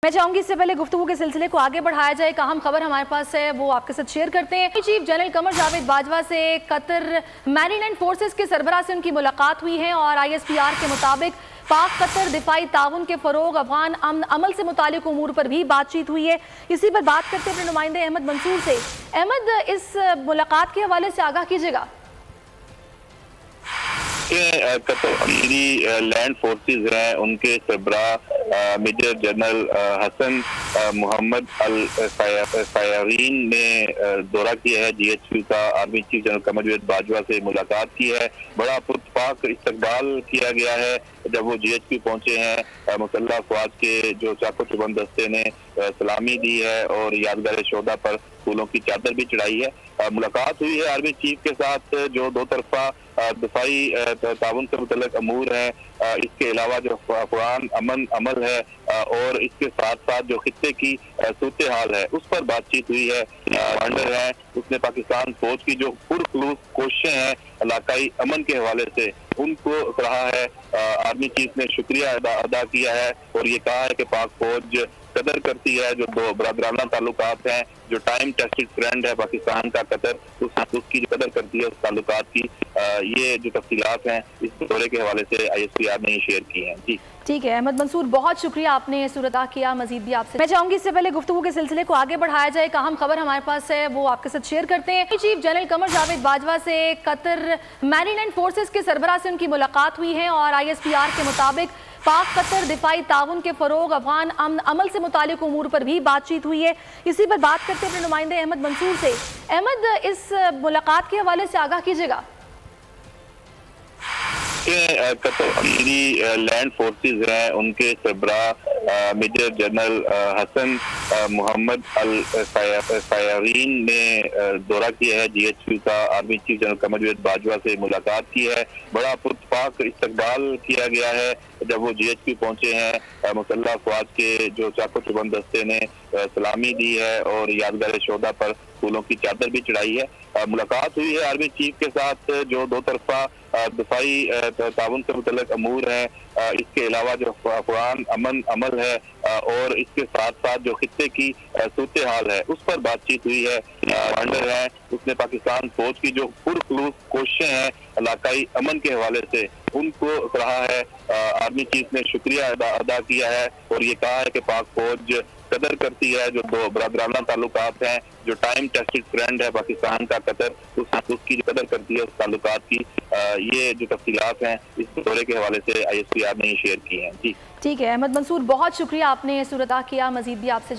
मैं चाहूंगी इससे पहले गुफ्तगू के सिलसिले को आगे बढ़ाया जाए। एक अहम खबर हमारे पास है, वो आपके साथ शेयर करते हैं। चीफ जनरल कमर जावेद बाजवा से कतर मैरीलैंड फोर्सेस के सरबराह से उनकी मुलाकात हुई है और ISPR के मुताबिक पाक कतर दिफाई ताउन के फरोग, अफगान अमन अमल से मुतालिक उमूर पर भी बातचीत हुई है। इसी पर बात करते हैं अपने नुमाइंदे अहमद मंसूर से। अहमद, इस मुलाकात के हवाले से आगाह कीजिएगा। कतर अमीरी लैंड फोर्सेस हैं, उनके सरबराह मेजर जनरल हसन मोहम्मद अल फायरीन ने दौरा किया है। GHQ का army chief general Qamar Javed Bajwa से मुलाकात की है। बड़ा पुरतपाक इस्तकबाल किया गया है जब वो GHQ पहुंचे हैं। मुसल्लह अफवाज के जो चाको चुबंद दस्ते ने सलामी दी है और यादगार शोदा पर फूलों की चादर भी चढ़ाई है। मुलाकात हुई है आर्मी चीफ के साथ, जो दो तरफा दफाई ताउन से मुतल्लिक अमूर है। इसके अलावा जो अफगान अमन अमल है और इसके साथ साथ जो खित्ते की सूरत हाल है उस पर बातचीत हुई है। कमांडर है, उसने पाकिस्तान फौज की जो पुरखलूस कोशिशें हैं इलाकाई अमन के हवाले से उनको कहा है। आर्मी चीफ ने शुक्रिया अदा किया है और ये कहा है कि पाक फौज कदर करती है जो दो बरादराना ताल्लुकात हैं, जो टाइम टेस्टेड फ्रेंड है पाकिस्तान का कतर, उसकी जो कदर करती है उस ताल्लुकात की। ये जो तफसीलात हैं इस दौरे के हवाले से ISPR ने शेयर की हैं। जी ठीक है अहमद मंसूर, बहुत शुक्रिया, आपने सूरत किया। मजीद भी आपसे मैं चाहूंगी इससे पहले गुफ्तगू के सिलसिले को आगे बढ़ाया जाए। एक अहम खबर हमारे पास है, वो आपके साथ शेयर करते हैं। चीफ जनरल कमर जावेद बाजवा से कतर मैरीलैंड फोर्सेस के सरबराह से उनकी मुलाकात हुई है और ISPR के मुताबिक पाक कतर दिफाई ताउन के फरोग, अफगान अमल से मुतालिक उमूर पर भी बातचीत हुई है। इसी पर बात करते हैं अपने नुमाइंदे अहमद मंसूर से। अहमद, इस मुलाकात के हवाले से आगाह कीजिएगा। कतर अमीरी लैंड फोर्सेस हैं, उनके सरबराह मेजर जनरल हसन मोहम्मद अल फायरीन ने दौरा किया है। GHQ का army chief general Qamar Javed Bajwa से मुलाकात की है। बड़ा पुरतपाक इस्तकबाल किया गया है जब वो GHQ पहुंचे हैं। मुसल्लह अफवाज के जो चाको चुबंद दस्ते ने सलामी दी है और यादगार शोदा पर फूलों की चादर भी चढ़ाई है। मुलाकात हुई है आर्मी चीफ के साथ, जो दो तरफा दफाई ताउन से मुतल्लिक अमूर है। इसके अलावा जो अफगान अमन अमल है और इसके साथ साथ जो खित्ते की सूरत हाल है उस पर बातचीत हुई है। कमांडर है, उसने पाकिस्तान फौज की जो पुरखलूस कोशिशें हैं इलाकाई अमन के हवाले से उनको कहा है। आर्मी चीफ ने शुक्रिया अदा किया है और ये कहा है कि पाक फौज कदर करती है जो दो बरादराना ताल्लुकात हैं, जो टाइम टेस्टेड फ्रेंड है पाकिस्तान का कतर, उसकी जो कदर करती है उस ताल्लुकात की। ये जो तफसीलात हैं इस दौरे के हवाले से ISPR ने शेयर की हैं। जी ठीक है अहमद मंसूर, बहुत शुक्रिया, आपने सूरत किया। मजीद भी आपसे